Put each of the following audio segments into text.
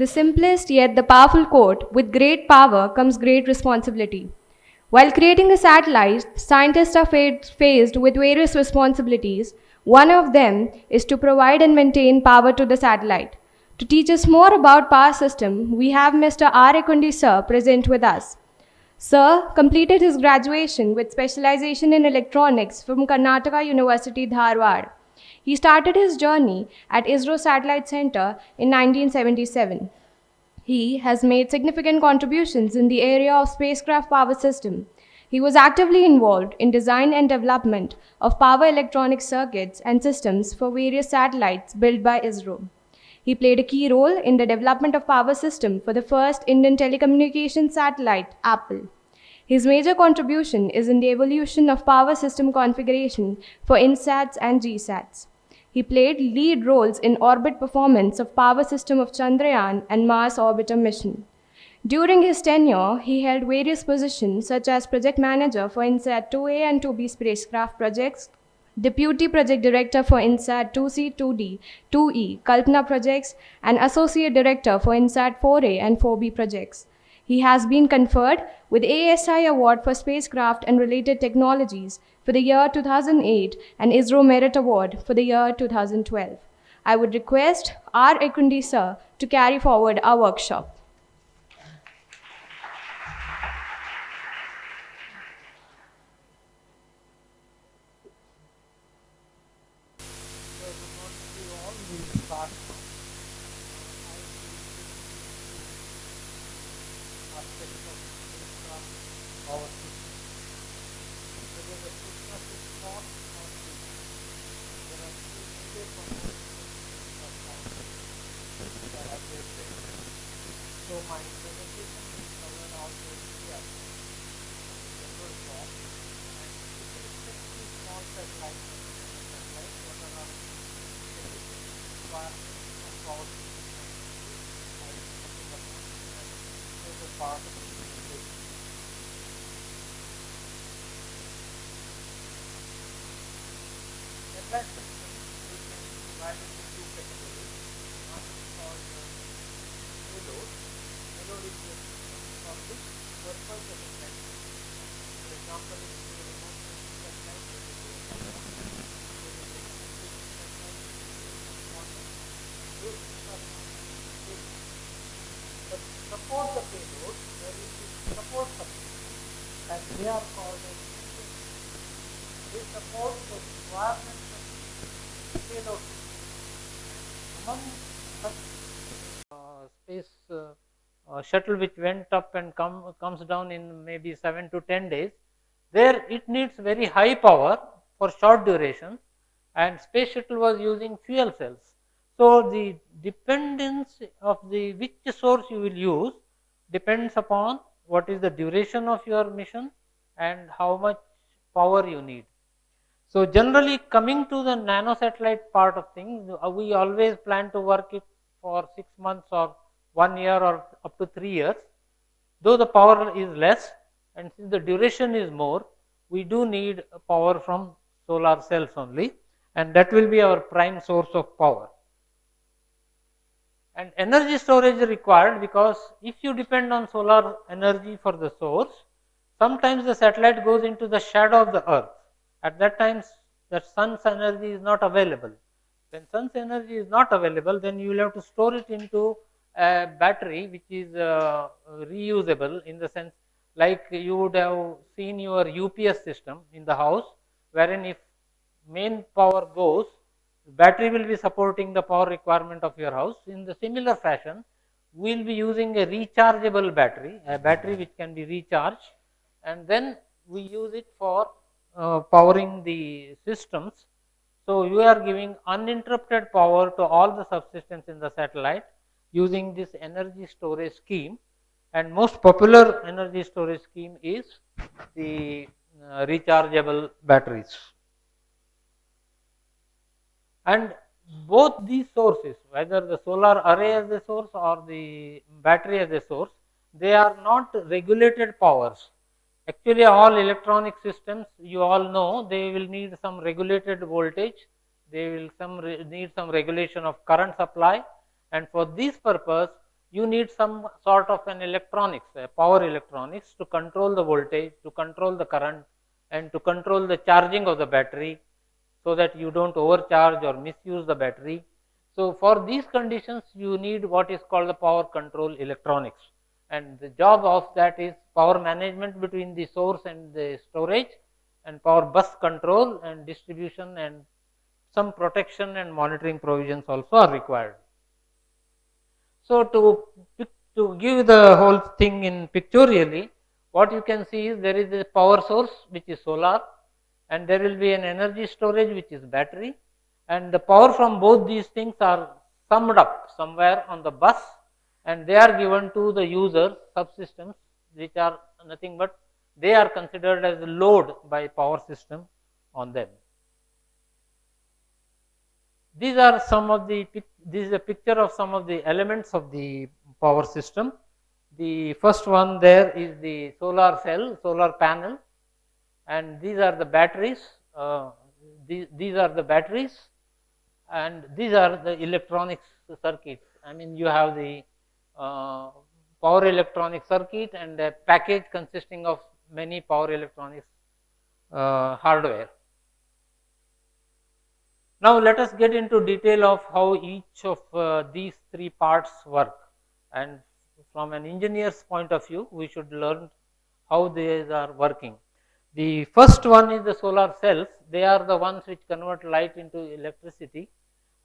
The simplest yet the powerful quote, with great power comes great responsibility. While creating a satellite, scientists are faced with various responsibilities. One of them is to provide and maintain power to the satellite. To teach us more about power system, we have Mr. R. Ekundi sir present with us. Sir completed his graduation with specialization in electronics from Karnataka University, Dharwad. He started his journey at ISRO Satellite Center in 1977. He has made significant contributions in the area of spacecraft power system. He was actively involved in design and development of power electronic circuits and systems for various satellites built by ISRO. He played a key role in the development of power system for the first Indian telecommunications satellite, Apple. His major contribution is in the evolution of power system configuration for INSATs and GSATs. He played lead roles in orbit performance of power system of Chandrayaan and Mars orbiter mission. During his tenure, he held various positions such as project manager for INSAT 2A and 2B spacecraft projects, deputy project director for INSAT 2C, 2D, 2E, Kalpana projects, and associate director for INSAT 4A and 4B projects. He has been conferred with ASI Award for Spacecraft and Related Technologies for the year 2008 and ISRO Merit Award for the year 2012. I would request R. Ekundi sir to carry forward our workshop. So my presentation will cover all those areas in general form, and with respect to small satellites and medium satellites, what are our specific requirements of power system I will be touching upon, and this is a part of the presentation. Satellite systems we can divide into two categories. One is called payload. Payload is the system for which purpose the satellite is. For example, if it is a remote sensing satellite, there will be a camera. If it is a communication satellite, there will be a transponder. Those things are known as payload. But to support the payload, there will be support subsystems, and they are called as systems. They support the requirements of the payload system. Among such space shuttle which went up and comes down in maybe 7 to 10 days, there it needs very high power for short duration, and space shuttle was using fuel cells. So the dependence of the which source you will use depends upon what is the duration of your mission and how much power you need. So generally, coming to the nano satellite part of things, we always plan to work it for 6 months or 1 year or up to 3 years. Though the power is less and since the duration is more, we do need power from solar cells only, and that will be our prime source of power. And energy storage is required, because if you depend on solar energy for the source, sometimes the satellite goes into the shadow of the earth. At that time, the sun's energy is not available. When sun's energy is not available, then you will have to store it into a battery which is reusable, in the sense like you would have seen your UPS system in the house, wherein if main power goes, battery will be supporting the power requirement of your house. In the similar fashion, we will be using a rechargeable battery, a battery which can be recharged, and then we use it for powering the systems. So you are giving uninterrupted power to all the subsystems in the satellite using this energy storage scheme, and most popular energy storage scheme is the rechargeable batteries. And both these sources, whether the solar array as a source or the battery as a source, they are not regulated powers. Actually, all electronic systems, you all know, they will need some regulated voltage, they will need some regulation of current supply, and for this purpose you need some sort of an electronics, power electronics to control the voltage, to control the current, and to control the charging of the battery, so that you don't overcharge or misuse the battery. So for these conditions, you need what is called the power control electronics, and the job of that is power management between the source and the storage, and power bus control and distribution, and some protection and monitoring provisions also are required. So to give the whole thing in pictorially, what you can see is there is a power source which is solar, and there will be an energy storage which is battery, and the power from both these things are summed up somewhere on the bus, and they are given to the users subsystems, which are nothing but they are considered as a load by power system on them. These are some of the, this is a picture of some of the elements of the power system. The first one there is the solar cell, solar panel, and these are the batteries. These are the batteries, and these are the electronics circuits. I mean, you have the power electronic circuit and a package consisting of many power electronics hardware. Now let us get into detail of how each of these three parts work, and from an engineer's point of view, we should learn how these are working. The first one is the solar cells. They are the ones which convert light into electricity,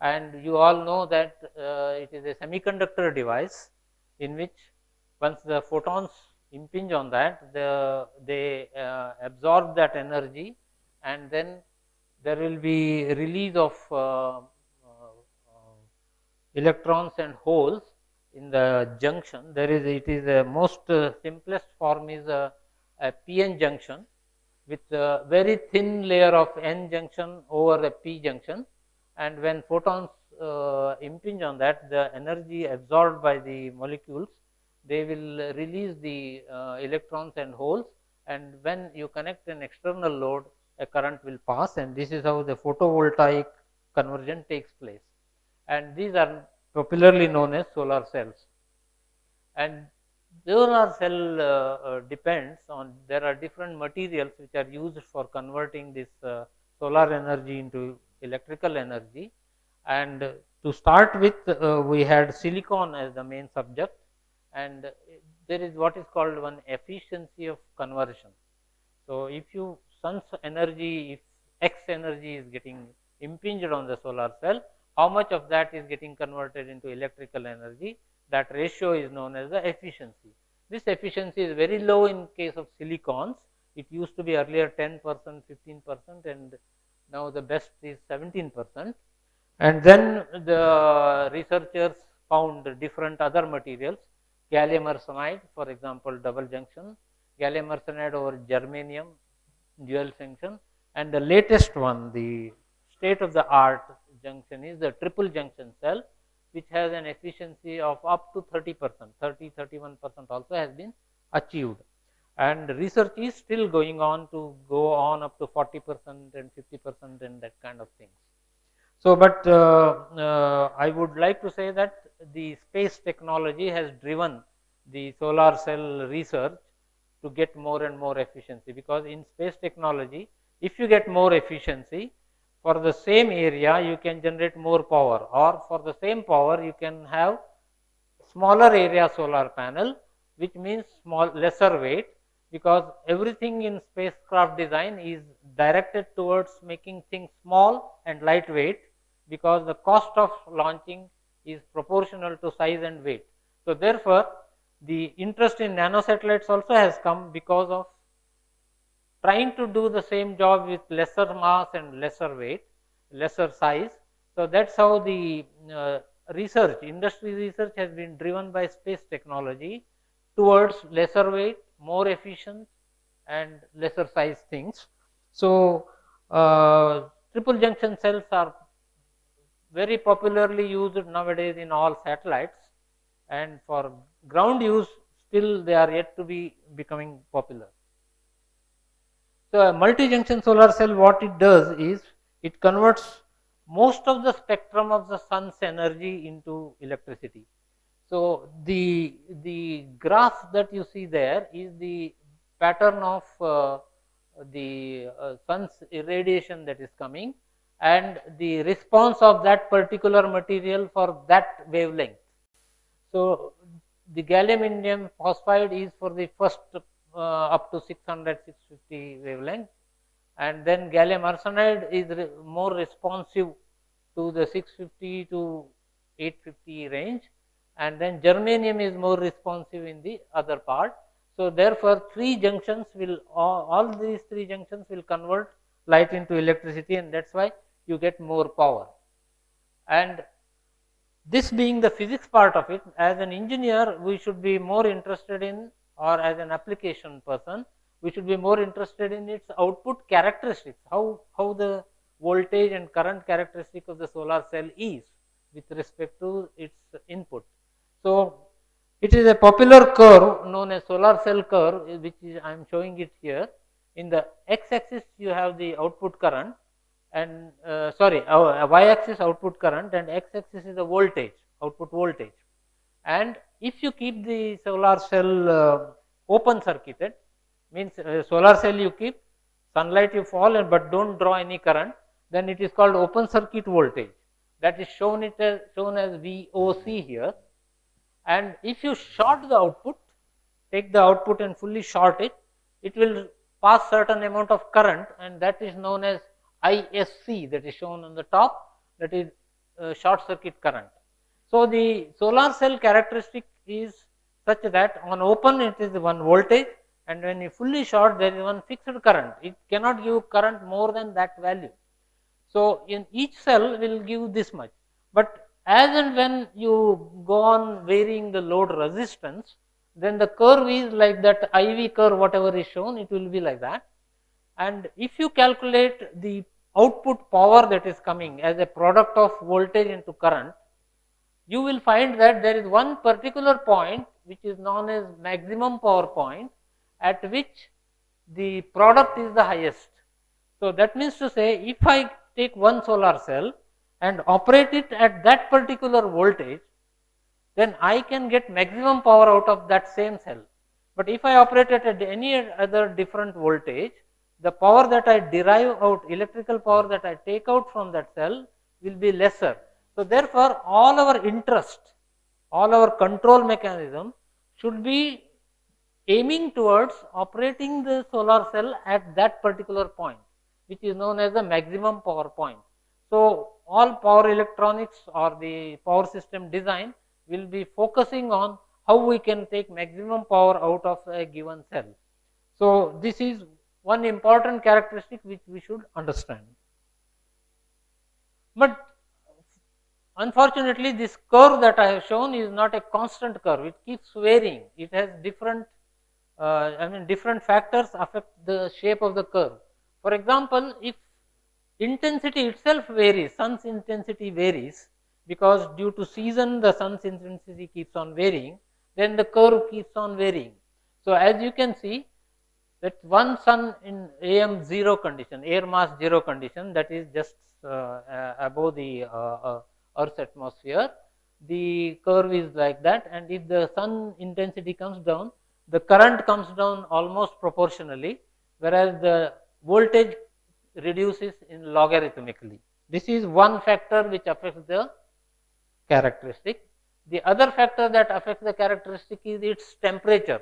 and you all know that it is a semiconductor device in which once the photons impinge on that, they absorb that energy, and then there will be release of electrons and holes in the junction. There is, it is the most simplest form is a PN junction with a very thin layer of N junction over a P junction, and when photons impinge on that, the energy absorbed by the molecules, they will release the electrons and holes, and when you connect an external load, a current will pass, and this is how the photovoltaic conversion takes place, and these are popularly known as solar cells. And solar cell depends on, there are different materials which are used for converting this solar energy into electrical energy, and to start with we had silicon as the main subject, and there is what is called one efficiency of conversion. So if you sun's energy, if X energy is getting impinged on the solar cell, how much of that is getting converted into electrical energy, that ratio is known as the efficiency. This efficiency is very low in case of silicons. It used to be earlier 10%, 15%, and now the best is 17%. And then the researchers found different other materials, gallium arsenide, for example, double junction, gallium arsenide over germanium, dual junction, and the latest one, the state of the art junction, is the triple junction cell, which has an efficiency of up to 30%, 31% also has been achieved, and research is still going on to go on up to 40% and 50% and that kind of things. So, but I would like to say that the space technology has driven the solar cell research to get more and more efficiency, because in space technology, if you get more efficiency, for the same area you can generate more power, or for the same power you can have smaller area solar panel, which means lesser weight, because everything in spacecraft design is directed towards making things small and lightweight, because the cost of launching is proportional to size and weight. So therefore, the interest in nanosatellites also has come because of trying to do the same job with lesser mass and lesser weight, lesser size. So that's how the research, industry research has been driven by space technology towards lesser weight, more efficient, and lesser size things. So triple junction cells are very popularly used nowadays in all satellites, and for ground use still they are yet to be becoming popular. So a multi-junction solar cell, what it does is it converts most of the spectrum of the sun's energy into electricity. So the graph that you see there is the pattern of the sun's irradiation that is coming and the response of that particular material for that wavelength. So the gallium indium phosphide is for the first up to 600 650 wavelength, and then gallium arsenide is more responsive to the 650 to 850 range, and then germanium is more responsive in the other part. So therefore three junctions will all these three junctions will convert light into electricity, and that's why you get more power. And this being the physics part of it, as an engineer we should be more interested in, or as an application person we should be more interested in its output characteristics, how the voltage and current characteristic of the solar cell is with respect to its input. So it is a popular curve known as solar cell curve, which is I am showing it here. In the x axis you have the output current, and y axis output current, and x axis is the voltage, output voltage. And if you keep the solar cell open circuited, means solar cell you keep, sunlight you fall, but don't draw any current, then it is called open circuit voltage. That is shown as VOC here. And if you short the output, take the output and fully short it, it will pass certain amount of current, and that is known as ISC, that is shown on the top, that is short circuit current. So the solar cell characteristic is such that on open it is one voltage, and when you fully short there is one fixed current. It cannot give current more than that value. So in each cell will give this much, but as and when you go on varying the load resistance, then the curve is like that IV curve, whatever is shown, it will be like that. And if you calculate the output power that is coming as a product of voltage into current, you will find that there is one particular point which is known as maximum power point, at which the product is the highest. So that means to say, if I take one solar cell and operate it at that particular voltage, then I can get maximum power out of that same cell. But if I operate it at any other different voltage, the power that I derive out, electrical power that I take out from that cell will be lesser. So therefore all our interest, all our control mechanism should be aiming towards operating the solar cell at that particular point, which is known as the maximum power point. So all power electronics or the power system design will be focusing on how we can take maximum power out of a given cell. So this is one important characteristic which we should understand. But unfortunately this curve that I have shown is not a constant curve, it keeps varying. It has different different factors affect the shape of the curve. For example, if intensity itself varies, sun's intensity varies, because due to season the sun's intensity keeps on varying, then the curve keeps on varying. So as you can see that one sun in AM 0 condition, air mass 0 condition, that is just above the Earth's atmosphere, the curve is like that, and if the sun intensity comes down, the current comes down almost proportionally, whereas the voltage reduces in logarithmically. This is one factor which affects the characteristic. The other factor that affects the characteristic is its temperature,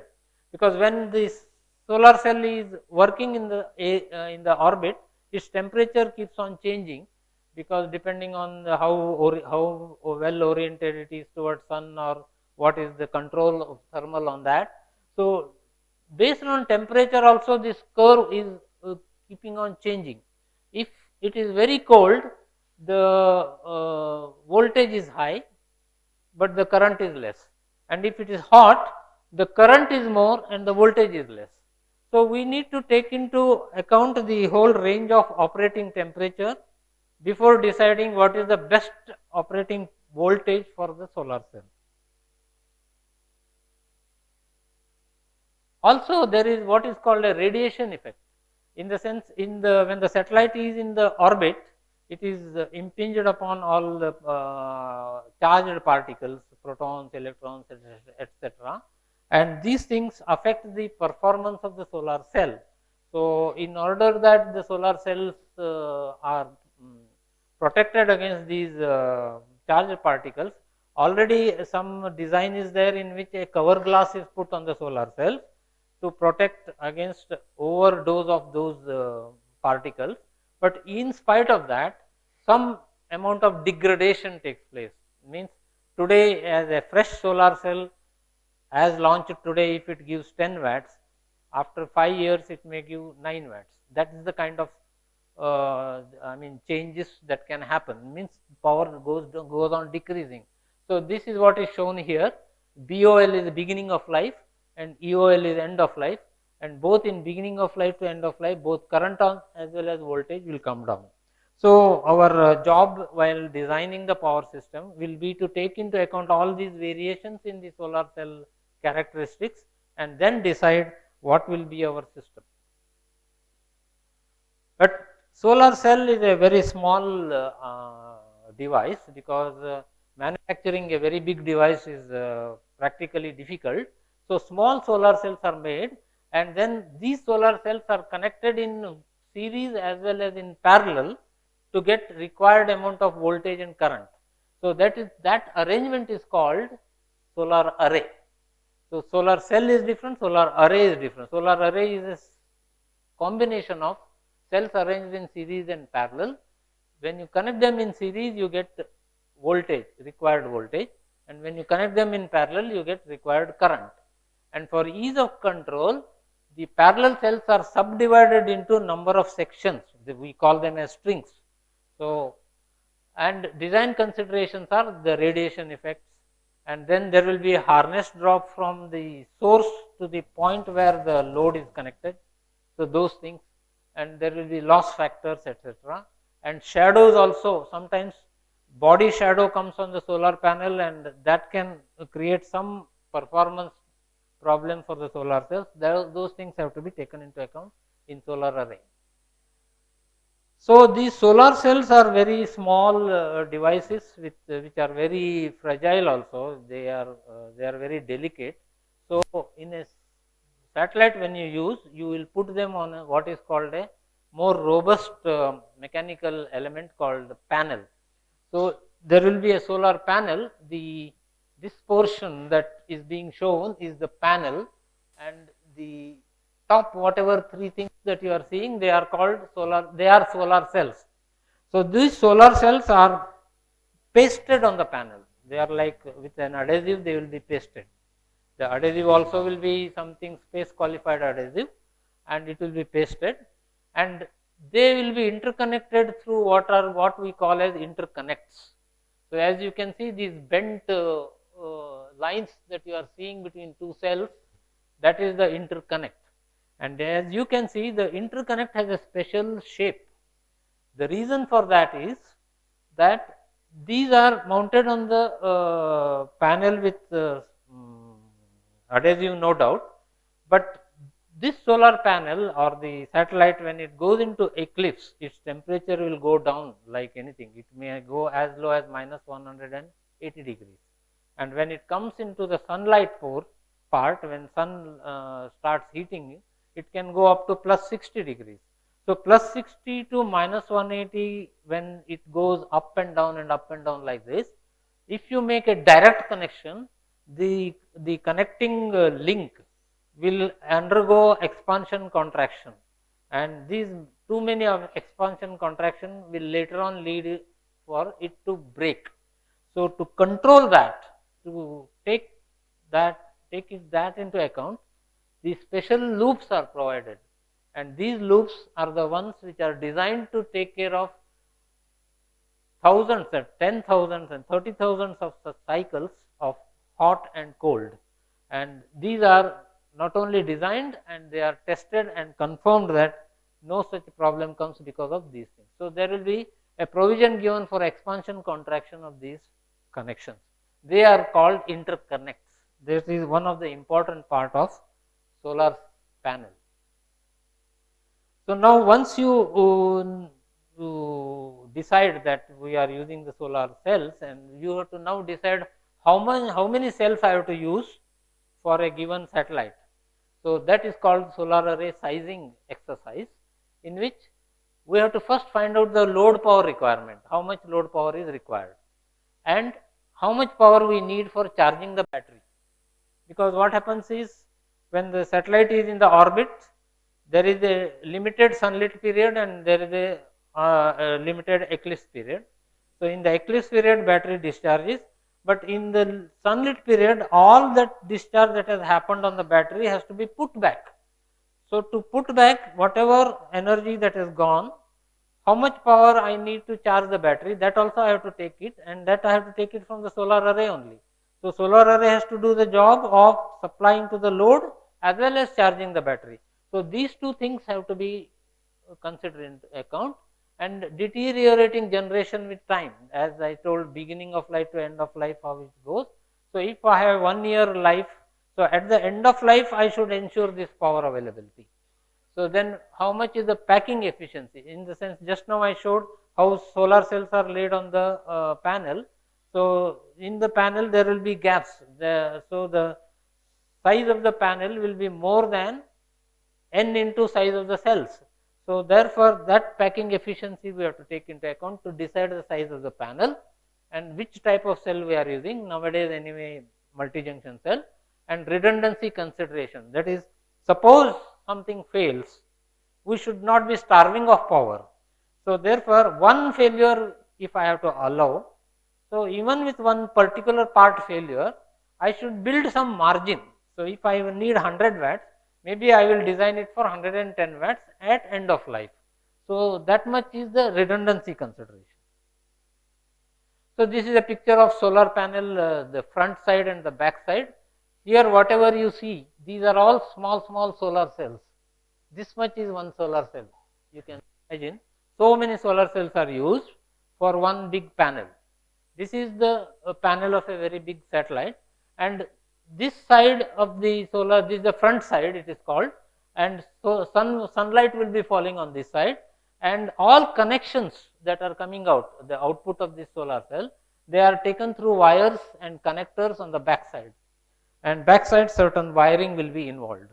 because when this solar cell is working in the orbit, its temperature keeps on changing, because depending on how well oriented it is towards sun, or what is the control of thermal on that. So based on temperature also this curve is keeping on changing. If it is very cold, the voltage is high but the current is less, and if it is hot, the current is more and the voltage is less. So we need to take into account the whole range of operating temperature before deciding what is the best operating voltage for the solar cell. Also there is what is called a radiation effect, in the sense when the satellite is in the orbit, it is impinged upon all the charged particles, protons, electrons, etc. And these things affect the performance of the solar cell. So, in order that the solar cells are protected against these charged particles, already some design is there in which a cover glass is put on the solar cell to protect against overdose of those particles. But in spite of that, some amount of degradation takes place. Means today, as a fresh solar cell as launched today, if it gives 10 watts, after 5 years it may give 9 watts. That is the kind of changes that can happen. Means power goes on decreasing. So this is what is shown here. BOL is the beginning of life and EOL is end of life, and both in beginning of life to end of life, both current on as well as voltage will come down. So our job while designing the power system will be to take into account all these variations in the solar cell characteristics and then decide what will be our system. But solar cell is a very small device, because manufacturing a very big device is practically difficult. So small solar cells are made, and then these solar cells are connected in series as well as in parallel to get required amount of voltage and current. So that arrangement is called solar array. So solar cell is different, solar array is different. Solar array is a combination of cells arranged in series and parallel. When you connect them in series, you get voltage, required voltage, and when you connect them in parallel, you get required current. And for ease of control, the parallel cells are subdivided into number of sections. We call them as strings. So, and design considerations are the radiation effects, and then there will be a harness drop from the source to the point where the load is connected. So those things, and there will be loss factors, etc. And shadows also, sometimes body shadow comes on the solar panel, and that can create some performance problem for the solar cells. Those things have to be taken into account in solar array. So these solar cells are very small devices which are very fragile also. They are very delicate. So in a satellite, when you use, you will put them on what is called a more robust mechanical element called panel. So there will be a solar panel. This portion that is being shown is the panel, and the top whatever three things that you are seeing, they are called solar. They are solar cells. So these solar cells are pasted on the panel. They are like with an adhesive. They will be pasted. The adhesive also will be something space qualified adhesive, and it will be pasted, and they will be interconnected through what we call as interconnects. So as you can see, these bent lines that you are seeing between two cells, that is the interconnect. And as you can see, the interconnect has a special shape. The reason for that is that these are mounted on the panel with adhesive, no doubt, but this solar panel or the satellite, when it goes into eclipse, its temperature will go down like anything. It may go as low as minus 180 degrees, and when it comes into the sunlight part, when sun starts heating, it can go up to plus 60 degrees. So plus 60 to minus 180, when it goes up and down like this, if you make a direct connection, the connecting link will undergo expansion contraction, and these too many of expansion contraction will later on lead for it to break. So to control that, to take that into account, these special loops are provided, and these loops are the ones which are designed to take care of thousands and 10,000s and 30,000s of such cycles of hot and cold, and these are not only designed, and they are tested and confirmed that no such problem comes because of these things. So there will be a provision given for expansion contraction of these connections. They are called interconnects. This is one of the important part of solar panel. So now once you decide that we are using the solar cells, and you have to now decide how many cells I have to use for a given satellite. So that is called solar array sizing exercise, in which we have to first find out the load power requirement, how much load power is required, and how much power we need for charging the battery. Because what happens is, when the satellite is in the orbit, there is a limited sunlit period and there is a limited eclipse period. So in the eclipse period, battery discharges, but in the sunlit period, all that discharge that has happened on the battery has to be put back. So to put back whatever energy that is gone, how much power I need to charge the battery, that also I have to take it, and that I have to take it from the solar array only. So solar array has to do the job of supplying to the load as well as charging the battery. So these two things have to be considered in account. And deteriorating generation with time, as I told, beginning of life to end of life, how it goes. So if I have 1 year life, so at the end of life I should ensure this power availability. So then how much is the packing efficiency? In the sense, just now I showed how solar cells are laid on the panel. So in the panel there will be gaps. So the size of the panel will be more than n into size of the cells. So therefore that packing efficiency we have to take into account to decide the size of the panel and which type of cell we are using. Nowadays anyway, multi-junction cell. And redundancy consideration, that is, suppose something fails, we should not be starving of power. So therefore one failure if I have to allow, so even with one particular part failure, I should build some margin. So if I need 100 watts, maybe I will design it for 110 watts at end of life. So that much is the redundancy consideration. So this is a picture of solar panel, the front side and the back side. Here whatever you see, these are all small solar cells. This much is one solar cell. You can imagine so many solar cells are used for one big panel. This is the panel of a very big satellite, and this side of the solar, this is the front side it is called, and so sunlight will be falling on this side, and all connections that are coming out, the output of this solar cell, they are taken through wires and connectors on the back side, and back side certain wiring will be involved.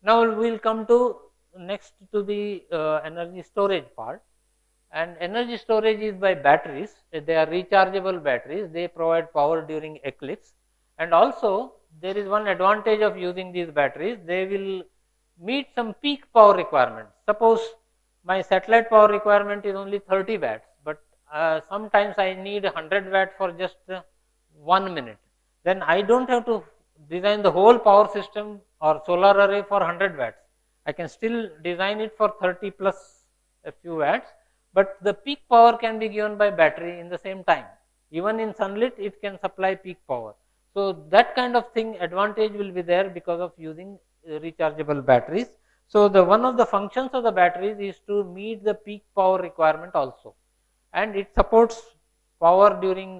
Now we will come to next to the energy storage part. And energy storage is by batteries. They are rechargeable batteries. They provide power during eclipse. And also there is one advantage of using these batteries. They will meet some peak power requirements. Suppose my satellite power requirement is only 30 watts, but sometimes I need 100 watt for just 1 minute. Then I don't have to design the whole power system or solar array for 100 watts. I can still design it for 30 plus a few watts, but the peak power can be given by battery in the same time. Even in sunlit it can supply peak power. So that kind of thing, advantage will be there because of using rechargeable batteries. So the one of the functions of the batteries is to meet the peak power requirement also, and it supports power during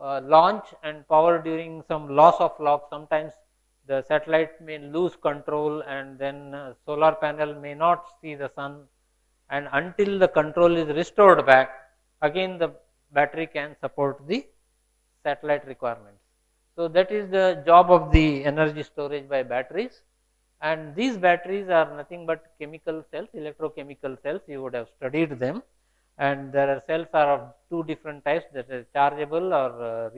launch and power during some loss of lock. Sometimes the satellite may lose control and then solar panel may not see the sun, and until the control is restored back, again the battery can support the satellite requirements. So that is the job of the energy storage by batteries, and these batteries are nothing but chemical cells, electrochemical cells. You would have studied them, and there are cells are of two different types, that is chargeable or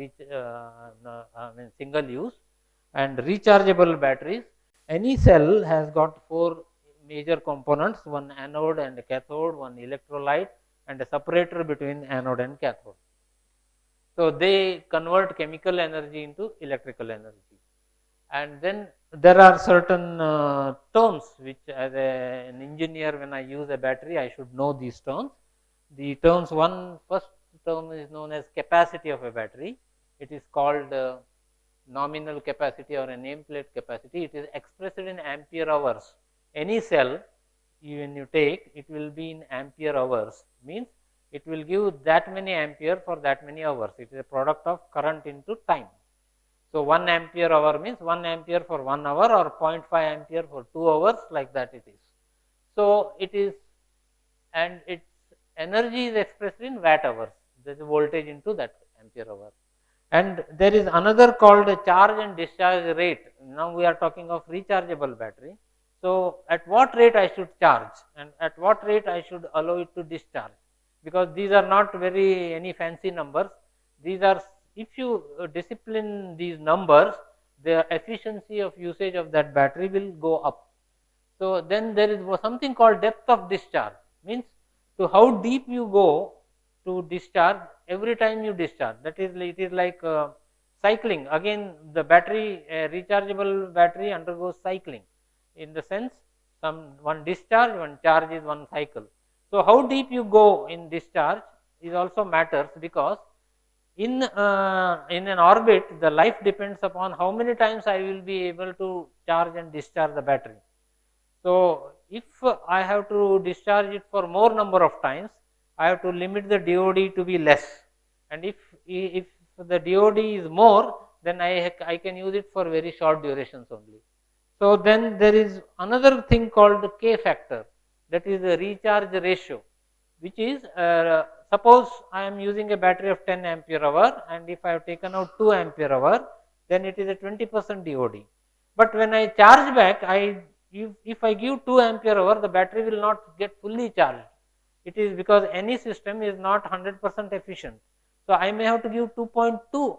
single use. And rechargeable batteries, any cell has got four major components, one anode and a cathode, one electrolyte and a separator between anode and cathode. So they convert chemical energy into electrical energy. And then there are certain terms which as an engineer, when I use a battery, I should know these terms. The terms, first term is known as capacity of a battery. It is called nominal capacity or a nameplate capacity. It is expressed in ampere hours. Any cell when you take, it will be in ampere hours, means it will give that many ampere for that many hours. It is a product of current into time. So 1 ampere hour means 1 ampere for 1 hour, or 0.5 ampere for 2 hours, like that it is. So it is, and its energy is expressed in watt hours. There is voltage into that ampere hour. And there is another called charge and discharge rate. Now we are talking of rechargeable battery. So at what rate I should charge and at what rate I should allow it to discharge, because these are not very any fancy numbers. These are, if you discipline these numbers, the efficiency of usage of that battery will go up. So then there is something called depth of discharge, means to how deep you go to discharge every time you discharge. That is, it is like cycling. Again, the battery, rechargeable battery undergoes cycling, in the sense one discharge, one charge is one cycle. So how deep you go in discharge is also matters, because in an orbit the life depends upon how many times I will be able to charge and discharge the battery. So if I have to discharge it for more number of times, I have to limit the DOD to be less, and if the DOD is more, then I can use it for very short durations only. So then there is another thing called the K factor, that is the recharge ratio, which is suppose I am using a battery of 10 ampere hour, and if I have taken out 2 ampere hour, then it is a 20% DOD. But when I charge back, if I give 2 ampere hour, the battery will not get fully charged. It is because any system is not 100% efficient. So I may have to give 2.2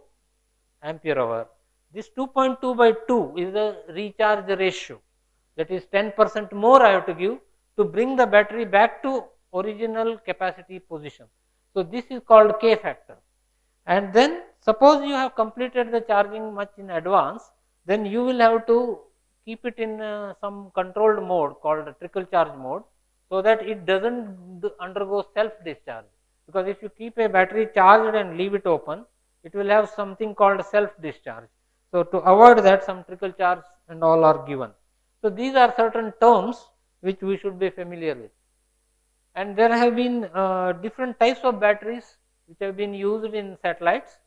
ampere hour. This 2.2 by 2 is the recharge ratio. That is 10% more I have to give to bring the battery back to original capacity position. So this is called K factor. And then suppose you have completed the charging much in advance, then you will have to keep it in some controlled mode called trickle charge mode, so that it doesn't undergo self discharge. Because if you keep a battery charged and leave it open, it will have something called self discharge. So to avoid that, some trickle charge and all are given. So these are certain terms which we should be familiar with. And there have been different types of batteries which have been used in satellites,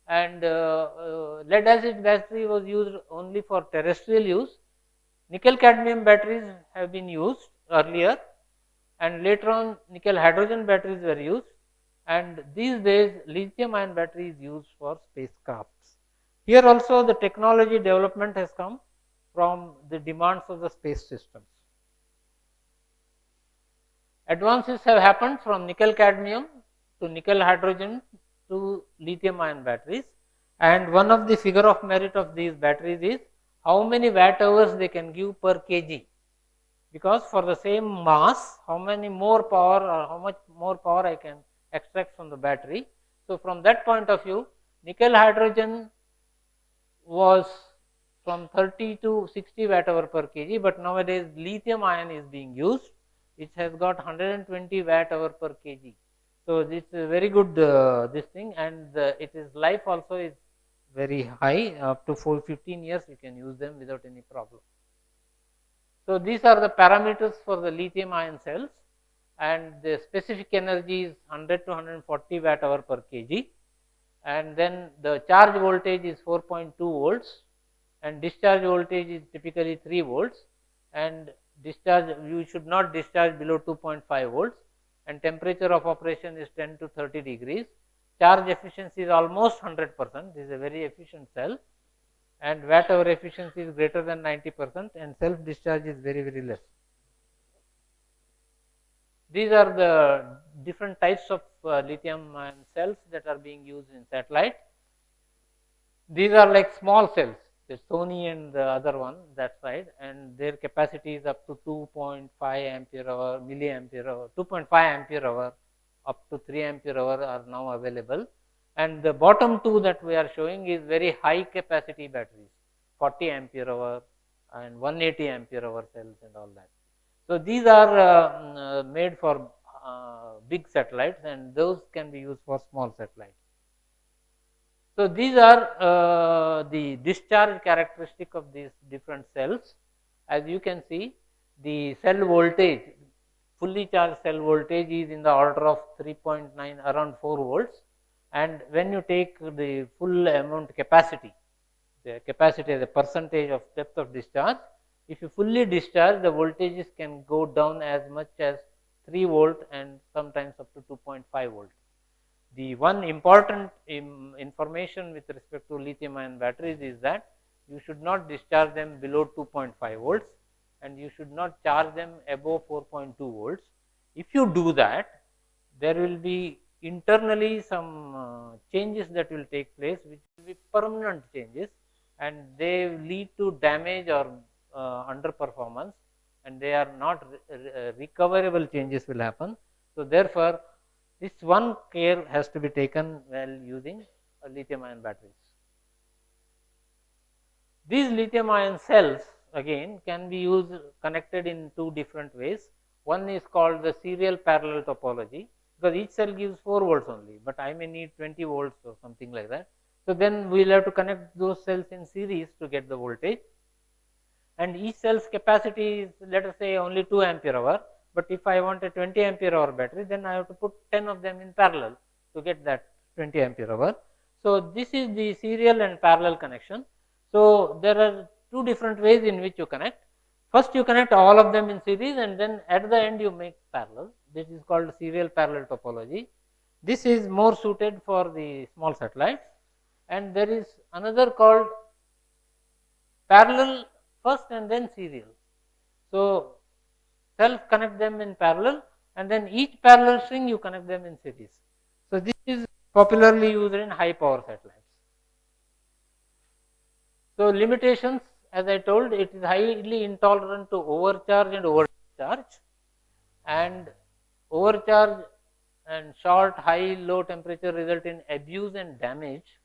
and lead acid battery was used only for terrestrial use. Nickel cadmium batteries have been used earlier, and later on nickel hydrogen batteries were used, and these days lithium ion battery is used for spacecrafts. Here also the technology development has come from the demands of the space systems. Advances have happened from nickel cadmium to nickel hydrogen to lithium ion batteries, and one of the figure of merit of these batteries is how many watt hours they can give per kg, because for the same mass, how many more power or how much more power I can extract from the battery. So from that point of view, nickel hydrogen was from 30 to 60 watt hour per kg, but nowadays lithium ion is being used, which has got 120 watt hour per kg. So this is very good this thing, and it is life also is very high, up to 15 years you can use them without any problem. So these are the parameters for the lithium ion cells, and the specific energy is 100 to 140 watt hour per kg, and then the charge voltage is 4.2 volts, and discharge voltage is typically 3 volts, and discharge, you should not discharge below 2.5 volts, and temperature of operation is 10 to 30 degrees. Charge efficiency is almost 100%, this is a very efficient cell, and watt hour efficiency is greater than 90%, and self discharge is very, very less. These are the different types of lithium ion cells that are being used in satellite. These are like small cells, the Sony and the other one that side, and their capacity is up to 2.5 ampere hour, milliampere hour, 2.5 ampere hour, up to 3 ampere hour are now available. And the bottom two that we are showing is very high capacity batteries, 40 ampere hour and 180 ampere hour cells and all that. So these are made for big satellites, and those can be used for small satellites. So these are the discharge characteristic of these different cells. As you can see, the cell voltage, fully charged cell voltage is in the order of 3.9, around 4 volts, and when you take the full amount capacity, the capacity as a percentage of depth of discharge, if you fully discharge, the voltages can go down as much as 3 volt and sometimes up to 2.5 volt. The one important information with respect to lithium ion batteries is that you should not discharge them below 2.5 volts and you should not charge them above 4.2 volts. If you do that, there will be internally some changes that will take place which will be permanent changes, and they lead to damage or underperformance, and they are not recoverable changes will happen. So therefore, this one care has to be taken while using lithium ion batteries. These lithium ion cells again can be used connected in two different ways. One is called the serial parallel topology, because each cell gives 4 volts only, but I may need 20 volts or something like that. So then we will have to connect those cells in series to get the voltage, and each cell's capacity is, let us say, only 2 ampere hour. But if I want a 20 ampere hour battery, then I have to put 10 of them in parallel to get that 20 ampere hour. So this is the serial and parallel connection. So there are two different ways in which you connect. First you connect all of them in series, and then at the end you make parallel. This is called serial parallel topology. This is more suited for the small satellites, and there is another called parallel first and then serial. So self connect them in parallel, and then each parallel string you connect them in series. So this is popularly used in high power satellites. So limitations, as I told, it is highly intolerant to overcharge and overcharge, and overcharge and short, high, low temperature result in abuse and damage.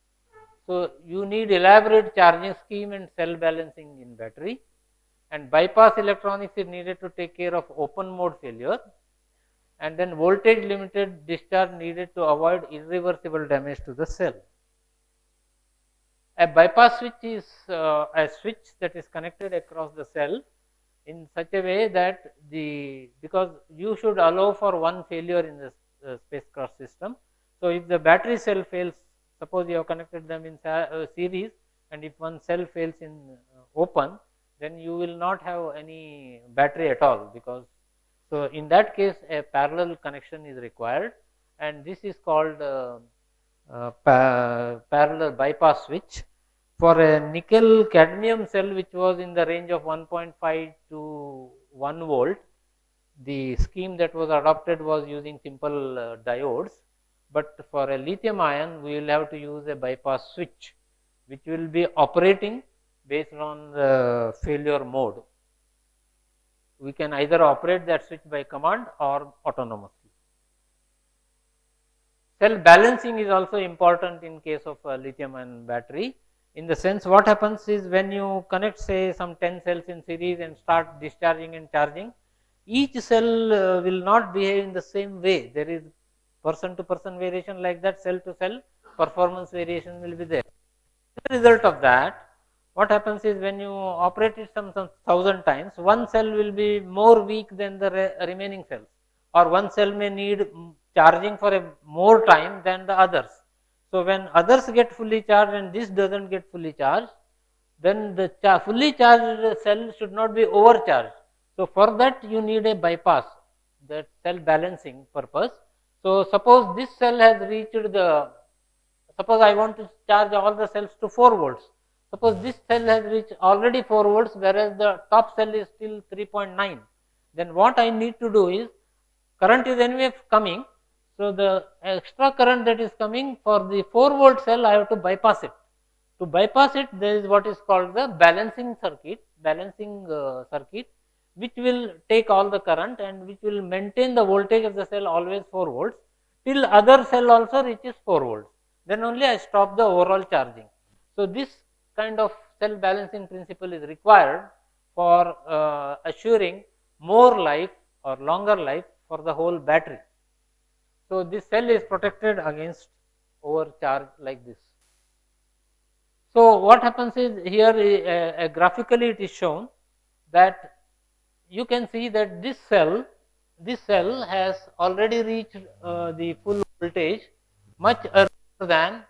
So you need elaborate charging scheme and cell balancing in battery, and bypass electronics is needed to take care of open mode failure, and then voltage limited discharge needed to avoid irreversible damage to the cell. A bypass switch is a switch that is connected across the cell in such a way that because you should allow for one failure in the spacecraft system. So if the battery cell fails, suppose you have connected them in series, and if one cell fails in open, then you will not have any battery at all, because so in that case a parallel connection is required, and this is called parallel bypass switch. For a nickel cadmium cell which was in the range of 1.5 to 1 volt, the scheme that was adopted was using simple diodes, but for a lithium ion we will have to use a bypass switch which will be operating based on the failure mode. We can either operate that switch by command or autonomously. Cell balancing is also important in case of a lithium ion battery. In the sense, what happens is when you connect, say, some 10 cells in series and start discharging and charging, each cell will not behave in the same way. There is person to person variation like that, cell to cell performance variation will be there. The result of that, what happens is when you operate it some 1000 times, one cell will be more weak than the remaining cells, or one cell may need charging for a more time than the others. So when others get fully charged and this does not get fully charged, then the fully charged cell should not be overcharged. So for that you need a bypass, that cell balancing purpose. So suppose this cell has reached suppose I want to charge all the cells to 4 volts. Suppose this cell has reached already 4 volts, whereas the top cell is still 3.9. Then what I need to do is, current is anyway coming, so the extra current that is coming for the 4 volt cell I have to bypass it. To bypass it, there is what is called the balancing circuit, which will take all the current and which will maintain the voltage of the cell always 4 volts till other cell also reaches 4 volts. Then only I stop the overall charging. So this kind of cell balancing principle is required for assuring more life or longer life for the whole battery. So this cell is protected against overcharge like this. So what happens is here graphically it is shown that you can see that this cell has already reached the full voltage much earlier than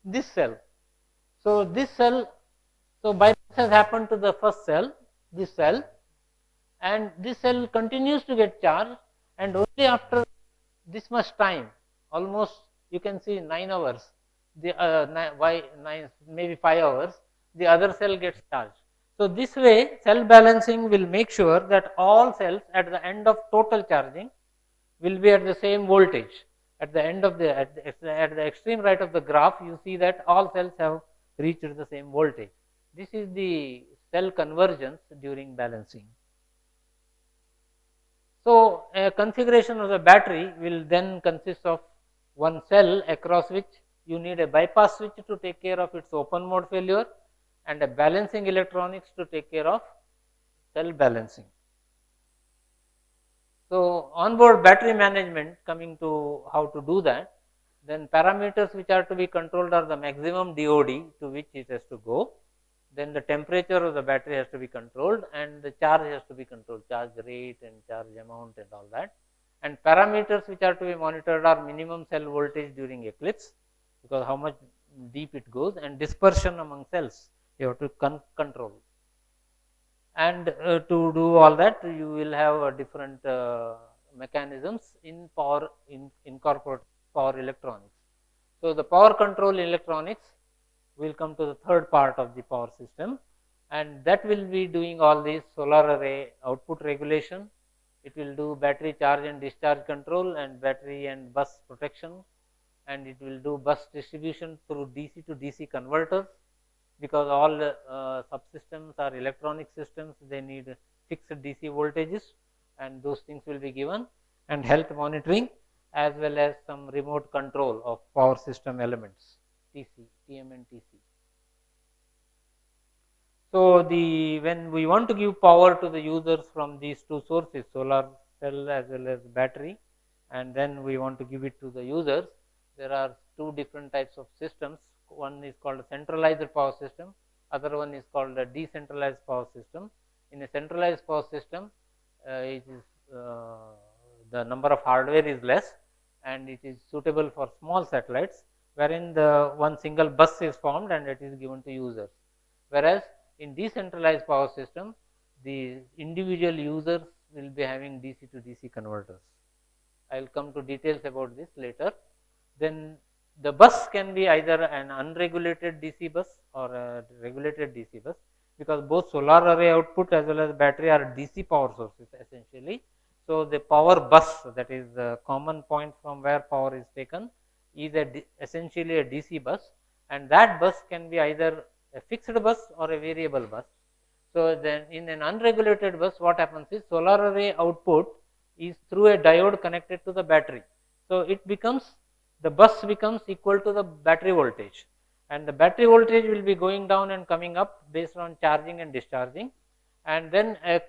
this cell. So this cell, so bypass has happened to the first cell, this cell, and this cell continues to get charged, and only after this much time, almost you can see 9 hours, maybe 5 hours, the other cell gets charged. So, this way cell balancing will make sure that all cells at the end of total charging will be at the same voltage. At the end of at the extreme right of the graph, you see that all cells have reached the same voltage. This is the cell convergence during balancing. So, a configuration of the battery will then consist of one cell across which you need a bypass switch to take care of its open mode failure and a balancing electronics to take care of cell balancing. So, onboard battery management, coming to how to do that, then parameters which are to be controlled are the maximum DOD to which it has to go, then the temperature of the battery has to be controlled and the charge has to be controlled, charge rate and charge amount and all that. And parameters which are to be monitored are minimum cell voltage during eclipse, because how much deep it goes, and dispersion among cells you have to control. And to do all that, you will have different mechanisms in power incorporate power electronics. So, the power control electronics will come to the third part of the power system, and that will be doing all these solar array output regulation. It will do battery charge and discharge control and battery and bus protection, and it will do bus distribution through DC to DC converters, because all subsystems are electronic systems, they need fixed DC voltages, and those things will be given, and health monitoring as well as some remote control of power system elements, TC, TM and TC. So, when we want to give power to the users from these two sources, solar cell as well as battery, and then we want to give it to the users, there are two different types of systems. One is called a centralized power system, other one is called a decentralized power system. In a centralized power system, it is the number of hardware is less and it is suitable for small satellites, wherein the one single bus is formed and it is given to users. Whereas in decentralized power system, the individual users will be having DC to DC converters. I will come to details about this later. Then the bus can be either an unregulated DC bus or a regulated DC bus, because both solar array output as well as battery are DC power sources essentially. So, the power bus, that is the common point from where power is taken, is essentially a DC bus, and that bus can be either a fixed bus or a variable bus. So, then in an unregulated bus, what happens is solar array output is through a diode connected to the battery. So, the bus becomes equal to the battery voltage, and the battery voltage will be going down and coming up based on charging and discharging, and then a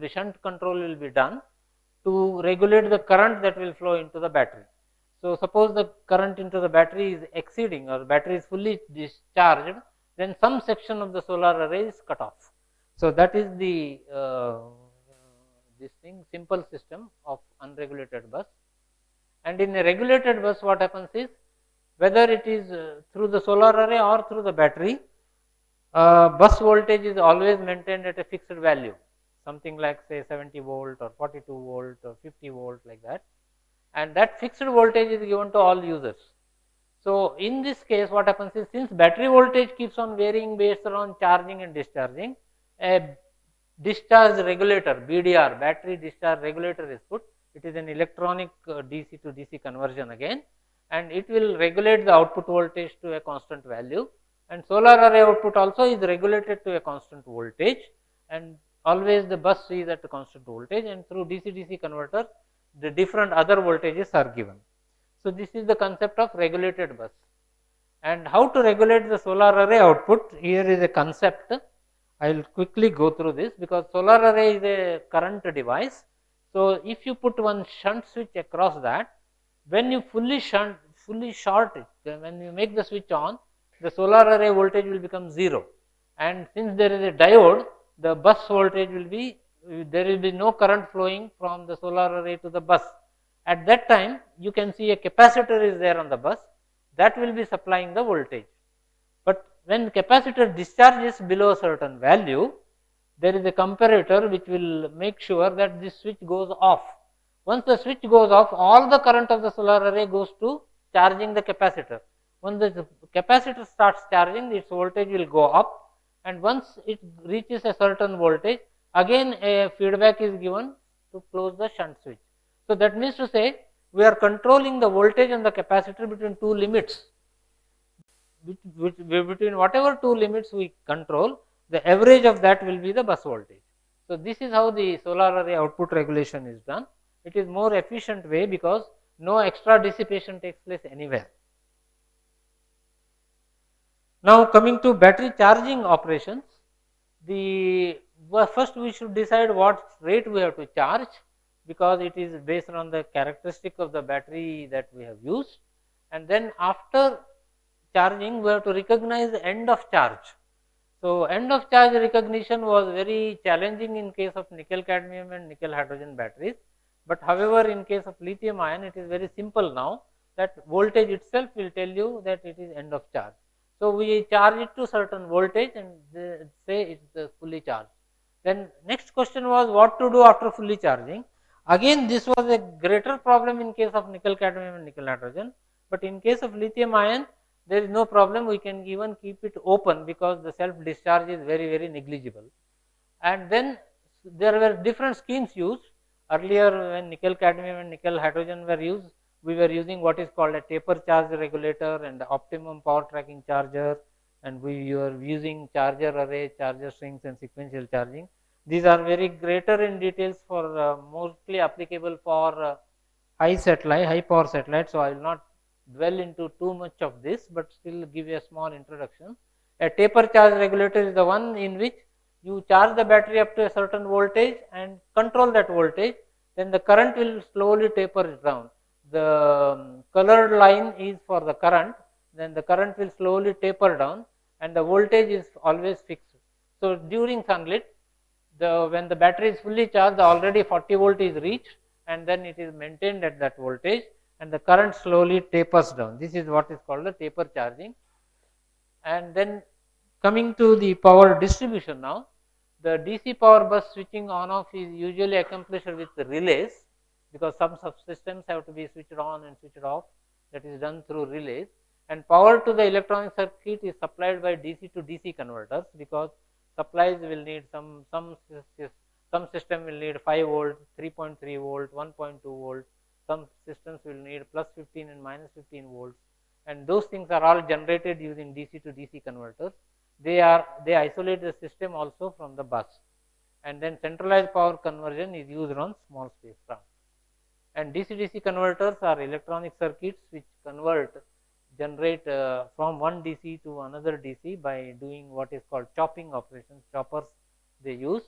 shunt control will be done to regulate the current that will flow into the battery. So, suppose the current into the battery is exceeding or the battery is fully discharged, then some section of the solar array is cut off. So, that is the simple system of unregulated bus. And in a regulated bus, what happens is, whether it is through the solar array or through the battery, bus voltage is always maintained at a fixed value, something like say 70 volt or 42 volt or 50 volt, like that, and that fixed voltage is given to all users. So, in this case what happens is, since battery voltage keeps on varying based on charging and discharging, a discharge regulator, BDR, battery discharge regulator is put. It is an electronic DC to DC conversion again, and it will regulate the output voltage to a constant value, and solar array output also is regulated to a constant voltage, and always the bus is at a constant voltage, and through DC-DC converter the different other voltages are given. So, this is the concept of regulated bus. And how to regulate the solar array output, here is a concept. I will quickly go through this, because solar array is a current device. So, if you put one shunt switch across that, when you fully short it, when you make the switch on, the solar array voltage will become 0, and since there is a diode, the bus voltage will be, there will be no current flowing from the solar array to the bus. At that time, you can see a capacitor is there on the bus, that will be supplying the voltage. But when capacitor discharges below a certain value, there is a comparator which will make sure that this switch goes off. Once the switch goes off, all the current of the solar array goes to charging the capacitor. When the capacitor starts charging, its voltage will go up, and once it reaches a certain voltage, again a feedback is given to close the shunt switch. So that means to say, we are controlling the voltage on the capacitor between two limits. Between whatever two limits we control, the average of that will be the bus voltage. So this is how the solar array output regulation is done. It is more efficient way because no extra dissipation takes place anywhere. Now coming to battery charging operations, first we should decide what rate we have to charge, because it is based on the characteristic of the battery that we have used, and then after charging we have to recognize the end of charge. So end of charge recognition was very challenging in case of nickel cadmium and nickel hydrogen batteries, but however in case of lithium ion it is very simple now, that voltage itself will tell you that it is end of charge. So we charge it to certain voltage and say it is fully charged. Then next question was what to do after fully charging. Again this was a greater problem in case of nickel cadmium and nickel hydrogen, but in case of lithium ion there is no problem, we can even keep it open because the self discharge is very negligible. And then there were different schemes used. Earlier when nickel cadmium and nickel hydrogen were used, we were using what is called a taper charge regulator and optimum power tracking charger, and we were using charger array, charger strings and sequential charging. These are very greater in details for mostly applicable for high power satellites, so I will not dwell into too much of this, but still give a small introduction. A taper charge regulator is the one in which you charge the battery up to a certain voltage and control that voltage, then the current will slowly taper it down. The colored line is for the current, then the current will slowly taper down and the voltage is always fixed. So during sunlit, when the battery is fully charged, the already 40 volt is reached and then it is maintained at that voltage and the current slowly tapers down. This is what is called the taper charging. And then coming to the power distribution now, the DC power bus switching on off is usually accomplished with the relays, because some subsystems have to be switched on and switched off, that is done through relays. And power to the electronic circuit is supplied by DC to DC converters, because supplies will need some system will need 5 volt, 3.3 volt, 1.2 volt, some systems will need plus 15 and minus 15 volts, and those things are all generated using DC to DC converters. They isolate the system also from the bus, and then centralized power conversion is used on small spacecraft. And DC-DC converters are electronic circuits which generate from one DC to another DC by doing what is called chopping operations. Choppers they use,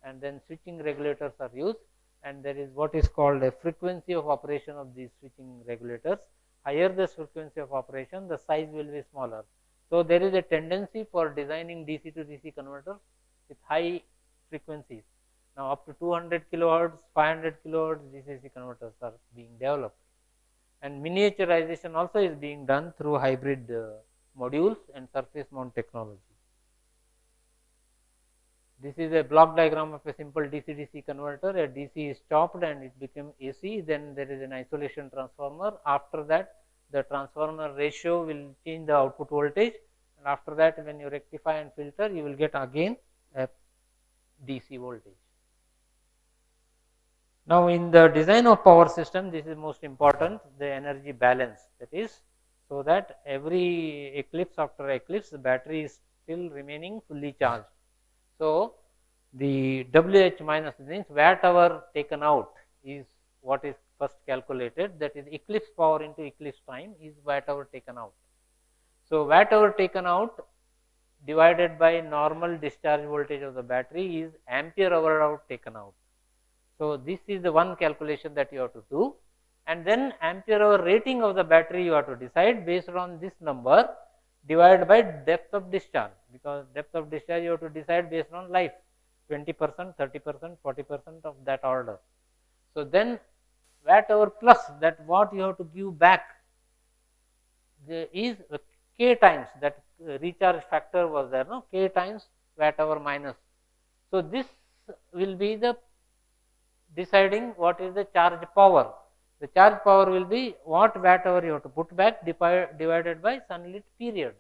and then switching regulators are used, and there is what is called a frequency of operation of these switching regulators. Higher the frequency of operation, the size will be smaller. So there is a tendency for designing DC to DC converters with high frequencies. Now up to 200 kilohertz, 500 kilohertz DC converters are being developed, and miniaturization also is being done through hybrid modules and surface mount technology. This is a block diagram of a simple DC-DC converter. A DC is chopped and it becomes AC, then there is an isolation transformer. After that the transformer ratio will change the output voltage, and after that when you rectify and filter you will get again a DC voltage. Now in the design of power system, this is most important, the energy balance, that is, so that every eclipse after eclipse the battery is still remaining fully charged. So the WH minus means watt hour taken out is what is first calculated, that is eclipse power into eclipse time is watt hour taken out. So watt hour taken out divided by normal discharge voltage of the battery is ampere hour taken out. So this is the one calculation that you have to do, and then ampere hour rating of the battery you have to decide based on this number divided by depth of discharge, because depth of discharge you have to decide based on life, 20%, 30%, 40% of that order. So then watt hour plus that what you have to give back is K times that recharge factor was there, no, K times watt hour minus. So this will be the deciding what is the charge power, The charge power will be what watt hour you have to put back divided by sunlit period,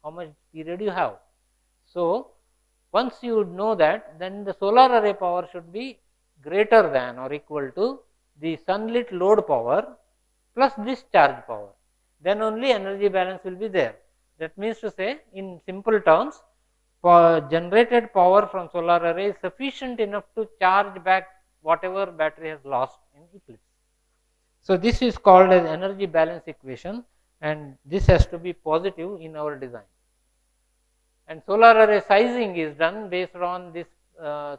how much period you have. So, once you know that, then the solar array power should be greater than or equal to the sunlit load power plus this charge power. Then only energy balance will be there. That means to say, in simple terms, generated power from solar array is sufficient enough to charge back whatever battery has lost in eclipse. So, this is called as energy balance equation, and this has to be positive in our design. And solar array sizing is done based on this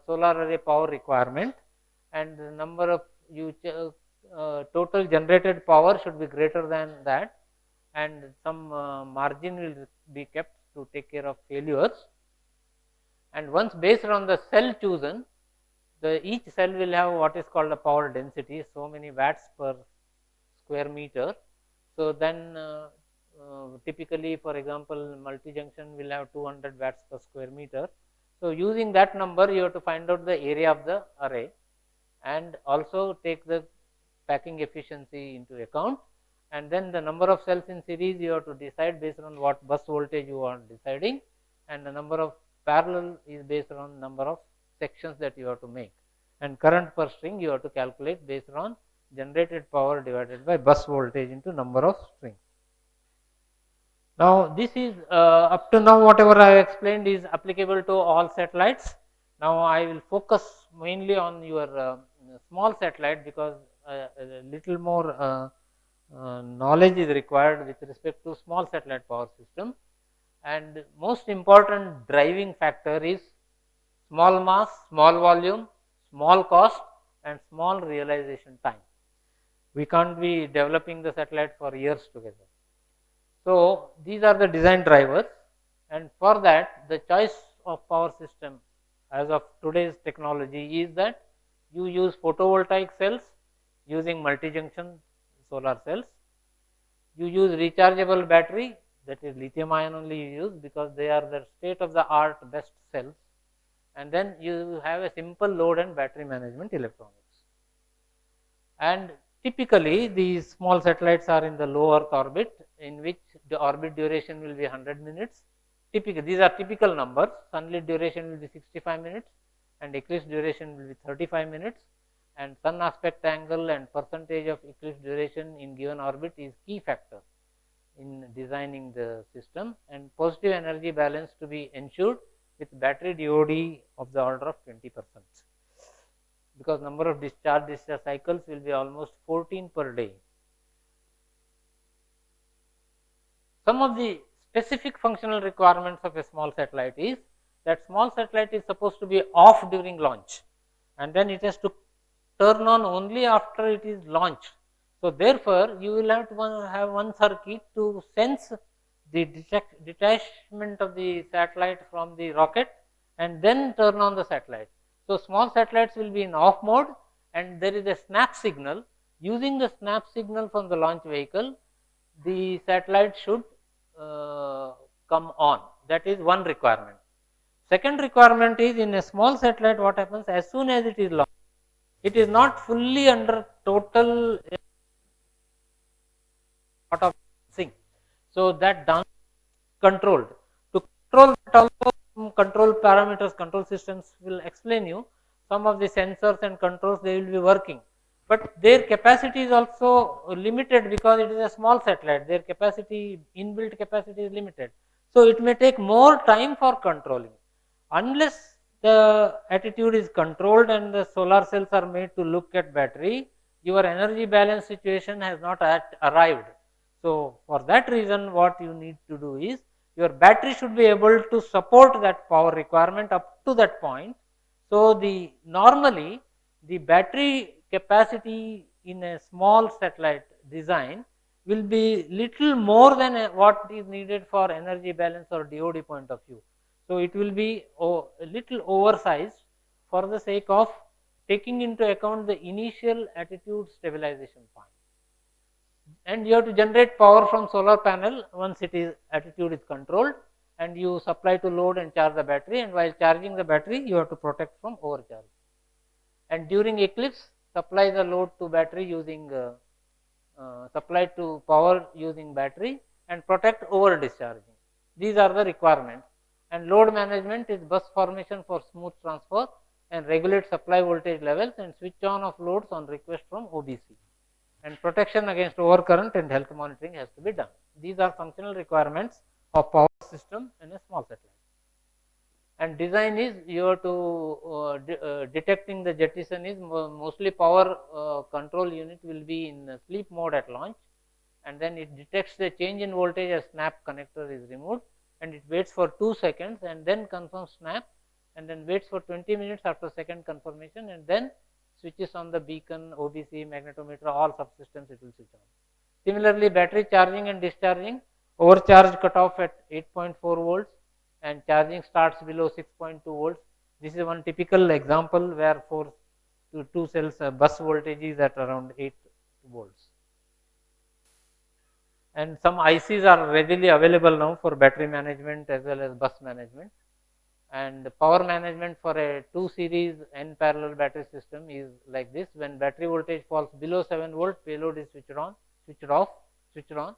solar array power requirement, and the number of total generated power should be greater than that, and some margin will be kept to take care of failures. And once based on the cell chosen, each cell will have what is called the power density, so many watts per square meter. So, then typically, for example, multi-junction will have 200 watts per square meter. So, using that number, you have to find out the area of the array and also take the packing efficiency into account, and then the number of cells in series you have to decide based on what bus voltage you are deciding, and the number of parallel is based on number of sections that you have to make, and current per string you have to calculate based on generated power divided by bus voltage into number of strings. Now, this is up to now whatever I have explained is applicable to all satellites. Now, I will focus mainly on your small satellite, because a little more knowledge is required with respect to small satellite power system, and most important driving factor is small mass, small volume, small cost and small realization time. We can't be developing the satellite for years together. So, these are the design drivers, and for that the choice of power system as of today's technology is that you use photovoltaic cells using multi-junction solar cells, you use rechargeable battery, that is lithium ion only you use because they are the state of the art best cells, and then you have a simple load and battery management electronics. And typically these small satellites are in the low Earth orbit, in which the orbit duration will be 100 minutes. These are typical numbers. Sunlit duration will be 65 minutes and eclipse duration will be 35 minutes, and sun aspect angle and percentage of eclipse duration in given orbit is key factor in designing the system, and positive energy balance to be ensured with battery DOD of the order of 20%, because number of discharge cycles will be almost 14 per day. Some of the specific functional requirements of a small satellite is that small satellite is supposed to be off during launch, and then it has to turn on only after it is launched. So, therefore, you will have to have one circuit to sense the detachment of the satellite from the rocket and then turn on the satellite. So, small satellites will be in off mode, and there is a snap signal. Using the snap signal from the launch vehicle, the satellite should come on. That is one requirement. Second requirement is, in a small satellite what happens, as soon as it is launched, it is not fully under total of sync. So, that down controlled. To control that also control parameters, control systems will explain you. Some of the sensors and controls they will be working, but their capacity is also limited because it is a small satellite. Their capacity, inbuilt capacity is limited. So, it may take more time for controlling. Unless the attitude is controlled and the solar cells are made to look at battery, your energy balance situation has not arrived. So, for that reason what you need to do is, your battery should be able to support that power requirement up to that point. So, normally the battery capacity in a small satellite design will be little more than what is needed for energy balance or DOD point of view. So, it will be a little oversized for the sake of taking into account the initial attitude stabilization point. And you have to generate power from solar panel once attitude is controlled, and you supply to load and charge the battery, and while charging the battery you have to protect from overcharge. And during eclipse, supply the load to battery using supplied to power using battery and protect over discharging. These are the requirements. And load management is bus formation for smooth transfer and regulate supply voltage levels and switch on of loads on request from OBC. And protection against overcurrent and health monitoring has to be done. These are functional requirements of power system in a small satellite. And design is you have to detecting the jettison is mostly power control unit will be in sleep mode at launch, and then it detects the change in voltage as snap connector is removed, and it waits for 2 seconds and then confirms snap, and then waits for 20 minutes after second confirmation, and then switches on the beacon, OBC, magnetometer, all subsystems it will switch on. Similarly, battery charging and discharging, overcharge cutoff at 8.4 volts and charging starts below 6.2 volts. This is one typical example where 4 to 2 cells bus voltage is at around 8 volts. And some ICs are readily available now for battery management as well as bus management. And power management for a 2 series N parallel battery system is like this. When battery voltage falls below 7 volt, payload is switched on, switched off, switched on.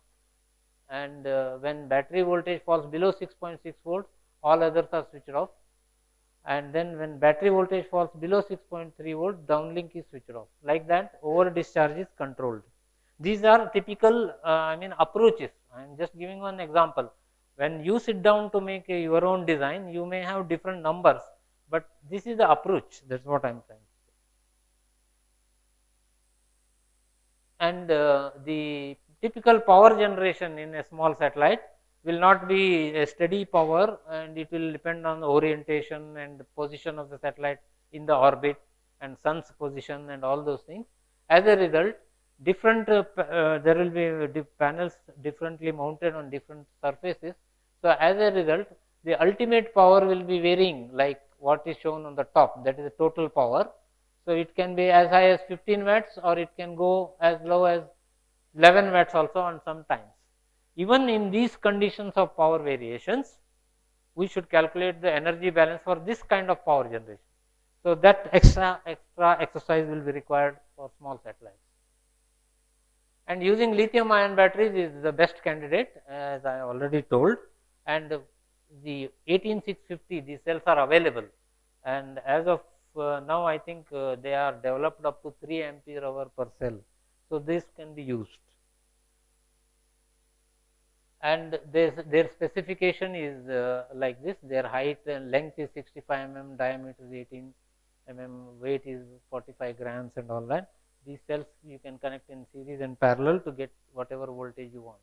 And when battery voltage falls below 6.6 volts, all others are switched off. And then when battery voltage falls below 6.3 volts, downlink is switched off. Like that, over discharge is controlled. These are typical approaches. I am just giving one example. When you sit down to make your own design, you may have different numbers, but this is the approach. That is what I am trying to say. And the typical power generation in a small satellite will not be a steady power, and it will depend on the orientation and the position of the satellite in the orbit and sun's position and all those things. As a result, different there will be panels differently mounted on different surfaces. So as a result, the ultimate power will be varying, like what is shown on the top, that is the total power. So it can be as high as 15 watts, or it can go as low as 11 watts also on sometimes. Even in these conditions of power variations, we should calculate the energy balance for this kind of power generation. So that extra exercise will be required for small satellites. And using lithium ion batteries is the best candidate, as I already told, and the 18650, these cells are available, and as of now I think they are developed up to 3 ampere hour per cell. So this can be used, and their specification is like this. Their height and length is 65 mm, diameter is 18 mm, weight is 45 grams and all that. These cells you can connect in series and parallel to get whatever voltage you want.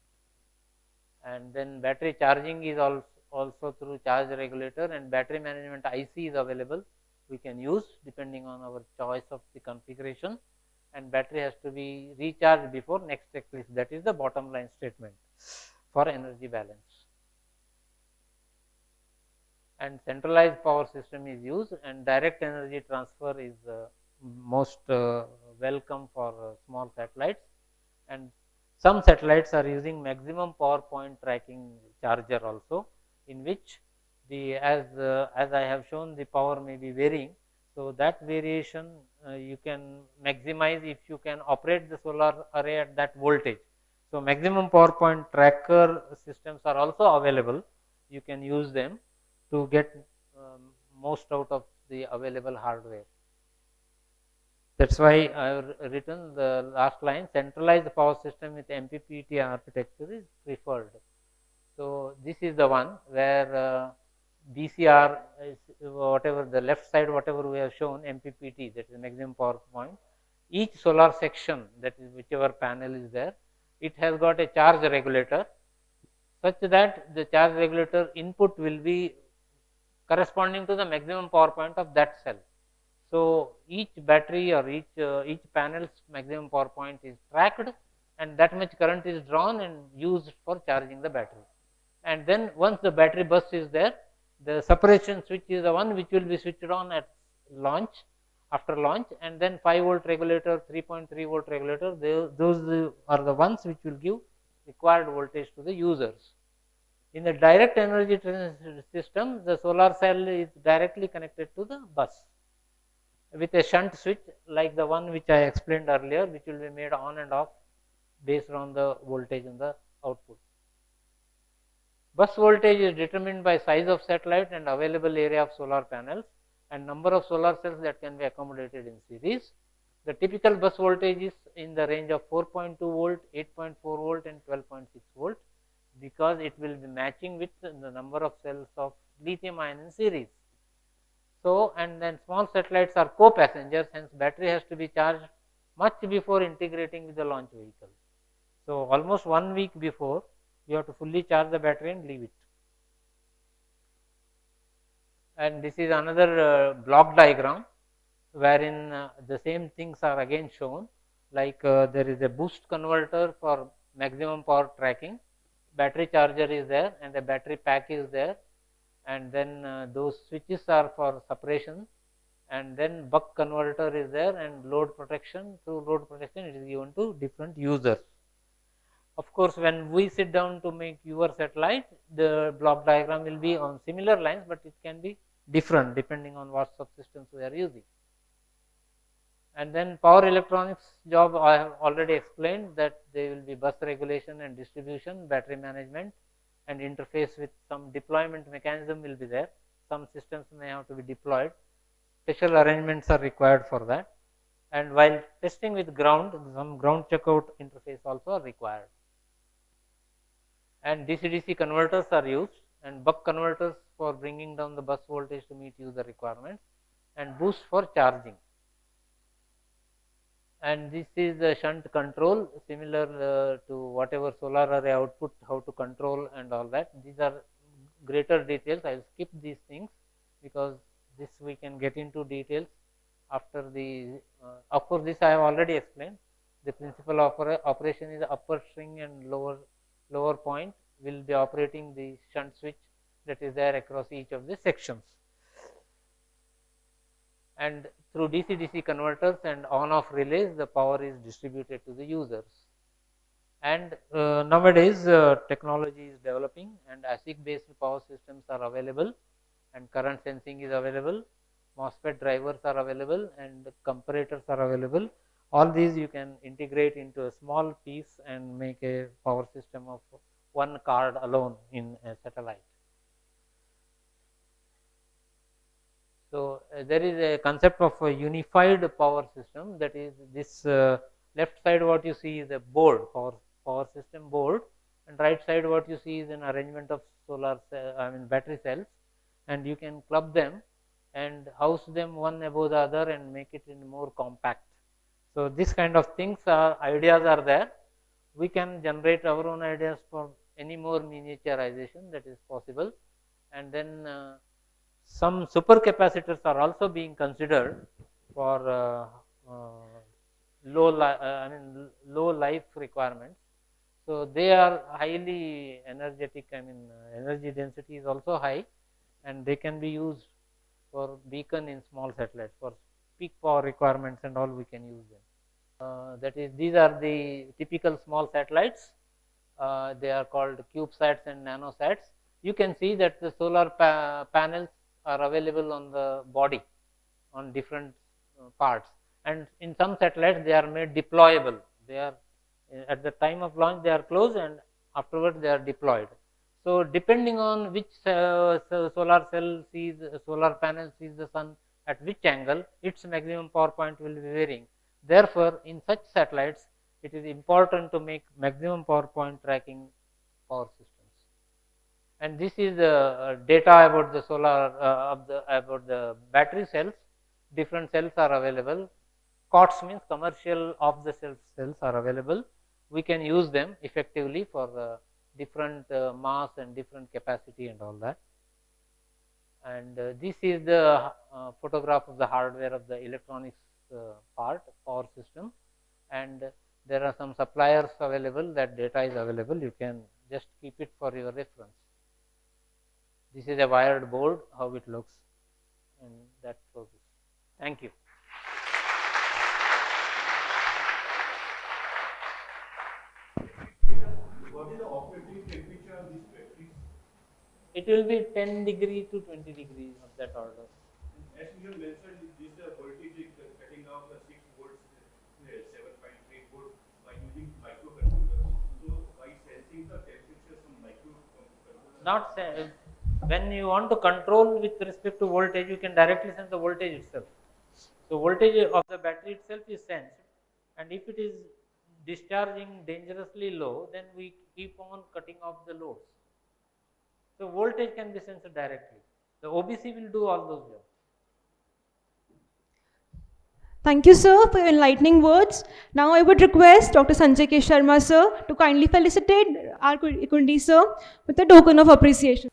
And then battery charging is also through charge regulator, and battery management IC is available. We can use depending on our choice of the configuration, and battery has to be recharged before next eclipse. That is the bottom line statement for energy balance. And centralized power system is used, and direct energy transfer is most welcome for small satellites. And some satellites are using maximum power point tracking charger also, in which the as I have shown, the power may be varying. So that variation you can maximize if you can operate the solar array at that voltage. So maximum power point tracker systems are also available. You can use them to get most out of the available hardware. That's why I have written the last line: centralized power system with MPPT architecture is preferred. So this is the one where BCR is whatever the left side, whatever we have shown, MPPT, that is maximum power point. Each solar section, that is whichever panel is there, it has got a charge regulator, such that the charge regulator input will be corresponding to the maximum power point of that cell. So each battery or each panel's maximum power point is tracked, and that much current is drawn and used for charging the battery. And then once the battery bus is there, the separation switch is the one which will be switched on at launch, after launch, and then 5 volt regulator, 3.3 volt regulator, those are the ones which will give required voltage to the users. In the direct energy system, the solar cell is directly connected to the bus with a shunt switch like the one which I explained earlier, which will be made on and off based on the voltage in the output. Bus voltage is determined by size of satellite and available area of solar panels and number of solar cells that can be accommodated in series. The typical bus voltage is in the range of 4.2 volt, 8.4 volt and 12.6 volt because it will be matching with the number of cells of lithium ion in series. So, and then small satellites are co-passengers, hence battery has to be charged much before integrating with the launch vehicle. So, almost 1 week before you have to fully charge the battery and leave it. And this is another block diagram wherein the same things are again shown, like there is a boost converter for maximum power tracking, battery charger is there and the battery pack is there, and then those switches are for separation, and then buck converter is there, and load protection. Through load protection it is given to different users. Of course, when we sit down to make your satellite, the block diagram will be on similar lines, but it can be different depending on what subsystems we are using. And then power electronics job, I have already explained that there will be bus regulation and distribution, battery management, and interface with some deployment mechanism will be there. Some systems may have to be deployed. Special arrangements are required for that. And while testing with ground, some ground checkout interface also are required. And DC-DC converters are used, and buck converters for bringing down the bus voltage to meet user requirements, and boost for charging. And this is the shunt control, similar to whatever solar array output, how to control and all that. These are greater details. I will skip these things because this we can get into details after the. Of course, this I have already explained. The principal operation is upper string and lower point will be operating the shunt switch that is there across each of the sections. And through DC-DC converters and on-off relays, the power is distributed to the users. And nowadays, technology is developing, and ASIC-based power systems are available, and current sensing is available. MOSFET drivers are available, and comparators are available. All these you can integrate into a small piece and make a power system of one card alone in a satellite. So, there is a concept of a unified power system, that is this left side what you see is a board, power system board, and right side what you see is an arrangement of battery cells, and you can club them and house them one above the other and make it in more compact. So, this kind of things ideas are there. We can generate our own ideas for any more miniaturization that is possible, and then some super capacitors are also being considered for low life requirements. So, they are highly energetic, energy density is also high, and they can be used for beacon in small satellites. For peak power requirements and all, we can use them. That is, these are the typical small satellites. They are called CubeSats and NanoSats. You can see that the solar panels are available on the body on different parts, and in some satellites they are made deployable. They are at the time of launch they are closed, and afterwards they are deployed. So, depending on which solar panel sees the sun at which angle, its maximum power point will be varying. Therefore, in such satellites it is important to make maximum power point tracking power systems. And this is data about the solar about the battery cells. Different cells are available. COTS means commercial off the shelf cells are available. We can use them effectively for different mass and different capacity and all that. And this is the photograph of the hardware of the electronics part, power system, and there are some suppliers available, that data is available. You can just keep it for your reference. This is a wired board, how it looks, and that shows it. Thank you. What is the operating temperature of these batteries? It will be 10 degree to 20 degrees of that order. As you have mentioned, this voltage is cutting down the 6 volts, 7.3 volts by using microcontroller. not when you want to control with respect to voltage, you can directly sense the voltage itself. So voltage of the battery itself is sensed, and if it is discharging dangerously low, then we keep on cutting off the loads. So voltage can be sensed directly. The OBC will do all those jobs. Thank you, sir, for your enlightening words. Now I would request Dr. Sanjay K. Sharma, sir, to kindly felicitate our Kundi, sir, with a token of appreciation.